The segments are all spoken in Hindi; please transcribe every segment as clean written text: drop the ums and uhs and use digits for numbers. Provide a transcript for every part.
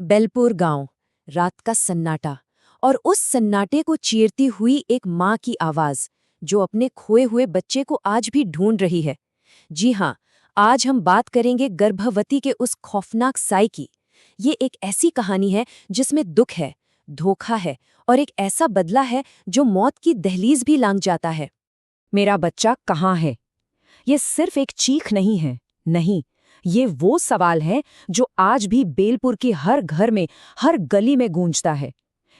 बेलपुर गांव, रात का सन्नाटा और उस सन्नाटे को चीरती हुई एक माँ की आवाज जो अपने खोए हुए बच्चे को आज भी ढूंढ रही है। जी हाँ, आज हम बात करेंगे गर्भवती के उस खौफनाक साय की। ये एक ऐसी कहानी है जिसमें दुख है, धोखा है और एक ऐसा बदला है जो मौत की दहलीज भी लांघ जाता है। मेरा बच्चा कहाँ है? ये सिर्फ एक चीख नहीं है। नहीं, ये वो सवाल है जो आज भी बेलपुर के हर घर में, हर गली में गूंजता है।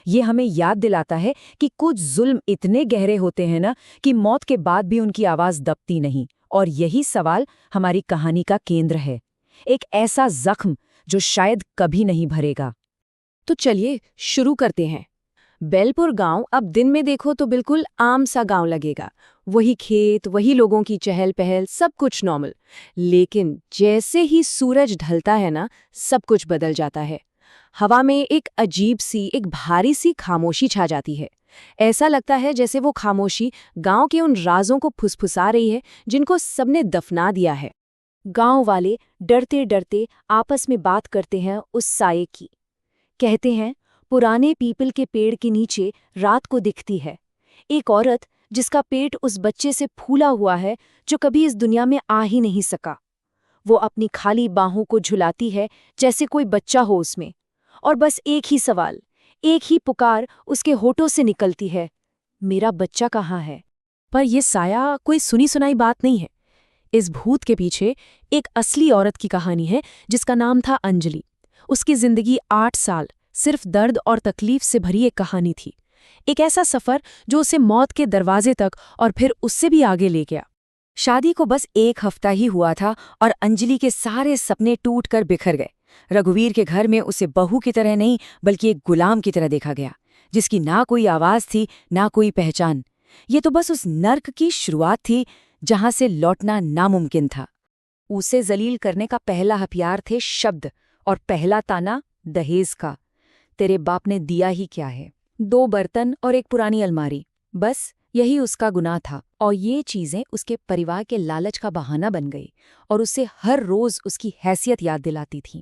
ये हमें याद दिलाता है कि कुछ जुल्म इतने गहरे होते हैं ना कि मौत के बाद भी उनकी आवाज दबती नहीं। और यही सवाल हमारी कहानी का केंद्र है। एक ऐसा जख्म जो शायद कभी नहीं भरेगा। तो चलिए शुरू करते हैं। बेलपुर गांव अब दिन में देखो तो बिल्कुल आम सा गांव लगेगा। वही खेत, वही लोगों की चहल पहल, सब कुछ नॉर्मल। लेकिन जैसे ही सूरज ढलता है ना, सब कुछ बदल जाता है। हवा में एक अजीब सी, एक भारी सी खामोशी छा जाती है। ऐसा लगता है जैसे वो खामोशी गांव के उन राजों को फुसफुसा रही है जिनको सबने दफना दिया है। गांव वाले डरते डरते आपस में बात करते हैं उस साये की। कहते हैं, पुराने पीपल के पेड़ के नीचे रात को दिखती है एक औरत जिसका पेट उस बच्चे से फूला हुआ है जो कभी इस दुनिया में आ ही नहीं सका। वो अपनी खाली बाहों को झुलाती है जैसे कोई बच्चा हो उसमें। और बस एक ही सवाल, एक ही पुकार उसके होठों से निकलती है, मेरा बच्चा कहाँ है? पर यह साया कोई सुनी सुनाई बात नहीं है। इस भूत के पीछे एक असली औरत की कहानी है जिसका नाम था अंजलि। उसकी जिंदगी 8 साल सिर्फ दर्द और तकलीफ से भरी एक कहानी थी। एक ऐसा सफर जो उसे मौत के दरवाजे तक और फिर उससे भी आगे ले गया। शादी को बस 1 हफ्ता ही हुआ था और अंजलि के सारे सपने टूट कर बिखर गए। रघुवीर के घर में उसे बहू की तरह नहीं बल्कि एक गुलाम की तरह देखा गया, जिसकी ना कोई आवाज थी ना कोई पहचान। ये तो बस उस नर्क की शुरुआत थी जहां से लौटना नामुमकिन था। उसे जलील करने का पहला हथियार थे शब्द, और पहला ताना दहेज का। तेरे बाप ने दिया ही क्या है? 2 बर्तन और एक पुरानी अलमारी, बस यही उसका गुनाह था। और ये चीजें उसके परिवार के लालच का बहाना बन गई और उसे हर रोज उसकी हैसियत याद दिलाती थीं।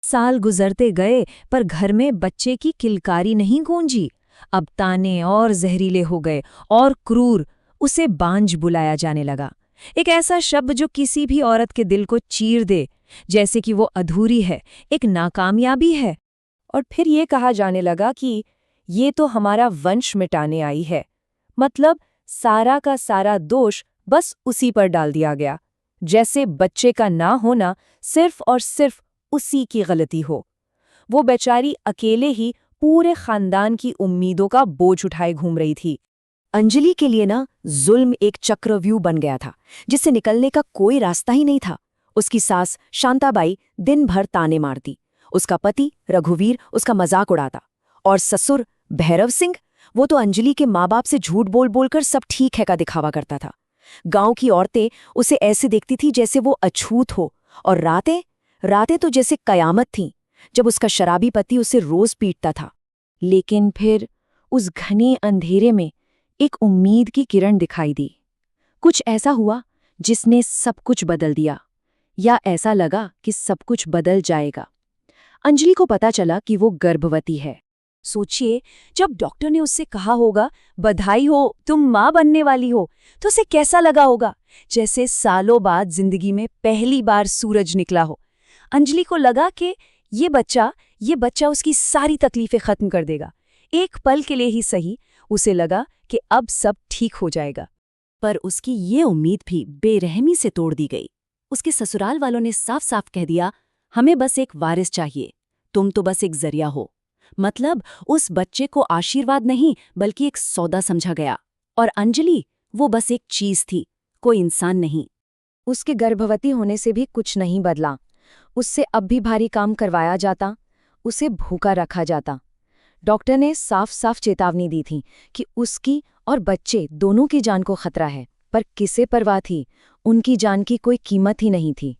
साल गुजरते गए पर घर में बच्चे की किलकारी नहीं गूंजी। अब ताने और जहरीले हो गए और क्रूर। उसे बांझ बुलाया जाने लगा, एक ऐसा शब्द जो किसी भी औरत के दिल को चीर दे, जैसे कि वो अधूरी है, एक नाकामयाबी है। और फिर ये कहा जाने लगा कि ये तो हमारा वंश मिटाने आई है। मतलब सारा का सारा दोष बस उसी पर डाल दिया गया, जैसे बच्चे का ना होना सिर्फ और सिर्फ उसी की गलती हो। वो बेचारी अकेले ही पूरे खानदान की उम्मीदों का बोझ उठाए घूम रही थी। अंजलि के लिए ना जुल्म एक चक्रव्यूह बन गया था जिससे निकलने का कोई रास्ता ही नहीं था। उसकी सास शांताबाई दिन भर ताने मारती, उसका पति रघुवीर उसका मजाक उड़ाता, और ससुर भैरव सिंह, वो तो अंजलि के माँ बाप से झूठ बोल बोलकर सब ठीक है का दिखावा करता था। गांव की औरतें उसे ऐसे देखती थी जैसे वो अछूत हो, और रातें रातें तो जैसे कयामत थीं जब उसका शराबी पति उसे रोज पीटता था। लेकिन फिर उस घने अंधेरे में एक उम्मीद की किरण दिखाई दी। कुछ ऐसा हुआ जिसने सब कुछ बदल दिया, या ऐसा लगा कि सब कुछ बदल जाएगा। अंजलि को पता चला कि वो गर्भवती है। सोचिए, जब डॉक्टर ने उससे कहा होगा, बधाई हो, तुम माँ बनने वाली हो, तो उसे कैसा लगा होगा? जैसे सालों बाद जिंदगी में पहली बार सूरज निकला हो। अंजलि को लगा कि ये बच्चा उसकी सारी तकलीफें खत्म कर देगा। एक पल के लिए ही सही, उसे लगा कि अब सब ठीक हो जाएगा। पर उसकी ये उम्मीद भी बेरहमी से तोड़ दी गई। उसके ससुराल वालों ने साफ साफ कह दिया, हमें बस एक वारिस चाहिए, तुम तो बस एक जरिया हो। मतलब उस बच्चे को आशीर्वाद नहीं बल्कि एक सौदा समझा गया। और अंजलि, वो बस एक चीज थी, कोई इंसान नहीं। उसके गर्भवती होने से भी कुछ नहीं बदला। उससे अब भी भारी काम करवाया जाता, उसे भूखा रखा जाता। डॉक्टर ने साफ साफ चेतावनी दी थी कि उसकी और बच्चे दोनों की जान को खतरा है, पर किसे परवाह थी? उनकी जान की कोई कीमत ही नहीं थी।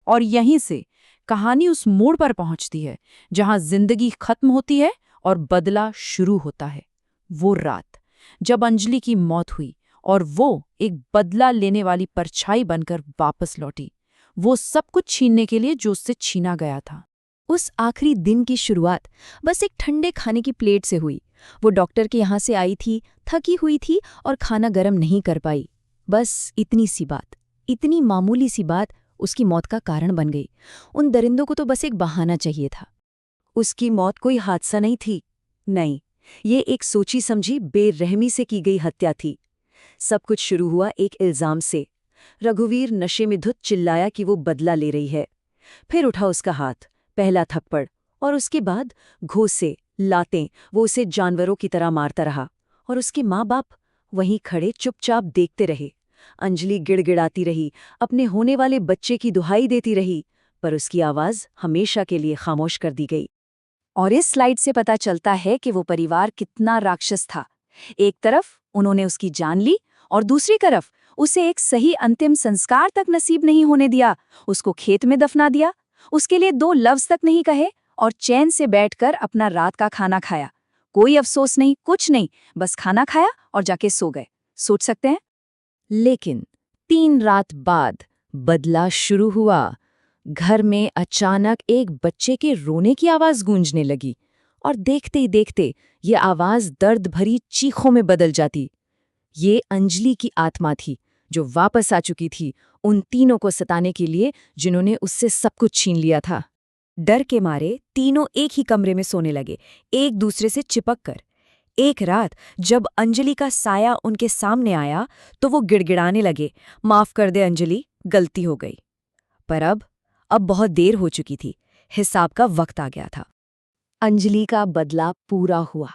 और यहीं से कहानी उस मोड़ पर पहुंचती है जहां जिंदगी खत्म होती है और बदला शुरू होता है। वो रात जब अंजलि की मौत हुई और वो एक बदला लेने वाली परछाई बनकर वापस लौटी, वो सब कुछ छीनने के लिए जो उससे छीना गया था। उस आखिरी दिन की शुरुआत बस एक ठंडे खाने की प्लेट से हुई। वो डॉक्टर के यहाँ से आई थी, थकी हुई थी और खाना गर्म नहीं कर पाई। बस इतनी सी बात, इतनी मामूली सी बात उसकी मौत का कारण बन गई। उन दरिंदों को तो बस एक बहाना चाहिए था। उसकी मौत कोई हादसा नहीं थी। नहीं, ये एक सोची समझी बेरहमी से की गई हत्या थी। सब कुछ शुरू हुआ एक इल्जाम से। रघुवीर नशे में धुत चिल्लाया कि वो बदला ले रही है। फिर उठा उसका हाथ, पहला थप्पड़, और उसके बाद घोंसे, लातें, वो उसे जानवरों की तरह मारता रहा। और उसके माँ बाप वहीं खड़े चुपचाप देखते रहे। अंजलि गिड़गिड़ाती रही, अपने होने वाले बच्चे की दुहाई देती रही, पर उसकी आवाज हमेशा के लिए खामोश कर दी गई। और इस स्लाइड से पता चलता है कि वो परिवार कितना राक्षस था। एक तरफ उन्होंने उसकी जान ली और दूसरी तरफ उसे एक सही अंतिम संस्कार तक नसीब नहीं होने दिया। उसको खेत में दफना दिया, उसके लिए 2 लफ्ज तक नहीं कहे और चैन से बैठकर अपना रात का खाना खाया। कोई अफसोस नहीं, कुछ नहीं, बस खाना खाया और जाके सो गए। सोच सकते हैं? लेकिन 3 रात बाद बदला शुरू हुआ। घर में अचानक एक बच्चे के रोने की आवाज गूंजने लगी और देखते ही देखते ये आवाज दर्द भरी चीखों में बदल जाती। ये अंजलि की आत्मा थी, जो वापस आ चुकी थी उन तीनों को सताने के लिए जिन्होंने उससे सब कुछ छीन लिया था। डर के मारे तीनों एक ही कमरे में सोने लगे, एक दूसरे से चिपक कर। एक रात जब अंजलि का साया उनके सामने आया तो वो गिड़गिड़ाने लगे, माफ कर दे अंजलि, गलती हो गई। पर अब बहुत देर हो चुकी थी, हिसाब का वक्त आ गया था। अंजलि का बदला पूरा हुआ।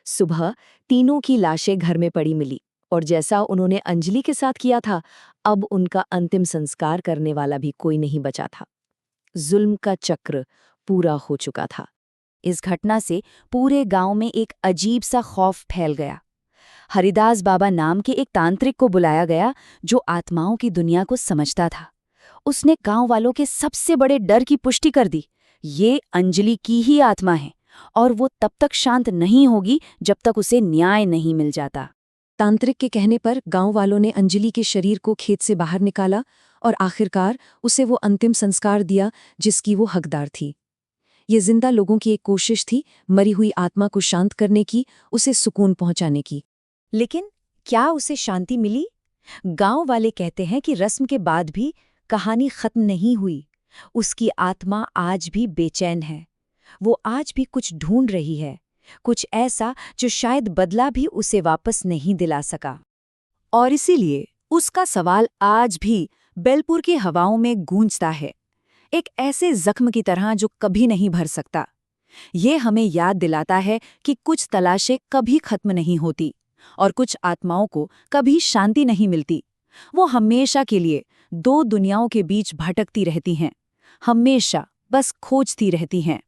सुबह तीनों की लाशें घर में पड़ी मिली और जैसा उन्होंने अंजलि के साथ किया था, अब उनका अंतिम संस्कार करने वाला भी कोई नहीं बचा था। जुल्म का चक्र पूरा हो चुका था। इस घटना से पूरे गांव में एक अजीब सा खौफ फैल गया। हरिदास बाबा नाम के एक तांत्रिक को बुलाया गया जो आत्माओं की दुनिया को समझता था। उसने गांव वालों के सबसे बड़े डर की पुष्टि कर दी। ये अंजलि की ही आत्मा है और वो तब तक शांत नहीं होगी जब तक उसे न्याय नहीं मिल जाता। तांत्रिक के कहने पर गांव वालों ने अंजलि के शरीर को खेत से बाहर निकाला और आखिरकार उसे वो अंतिम संस्कार दिया जिसकी वो हकदार थी। ये जिंदा लोगों की एक कोशिश थी, मरी हुई आत्मा को शांत करने की, उसे सुकून पहुंचाने की। लेकिन क्या उसे शांति मिली? गांव वाले कहते हैं कि रस्म के बाद भी कहानी खत्म नहीं हुई। उसकी आत्मा आज भी बेचैन है। वो आज भी कुछ ढूंढ रही है, कुछ ऐसा जो शायद बदला भी उसे वापस नहीं दिला सका। और इसीलिए उसका सवाल आज भी बेलपुर की हवाओं में गूंजता है, एक ऐसे जख्म की तरह जो कभी नहीं भर सकता। ये हमें याद दिलाता है कि कुछ तलाशें कभी खत्म नहीं होती और कुछ आत्माओं को कभी शांति नहीं मिलती। वो हमेशा के लिए 2 दुनियाओं के बीच भटकती रहती हैं, हमेशा बस खोजती रहती हैं।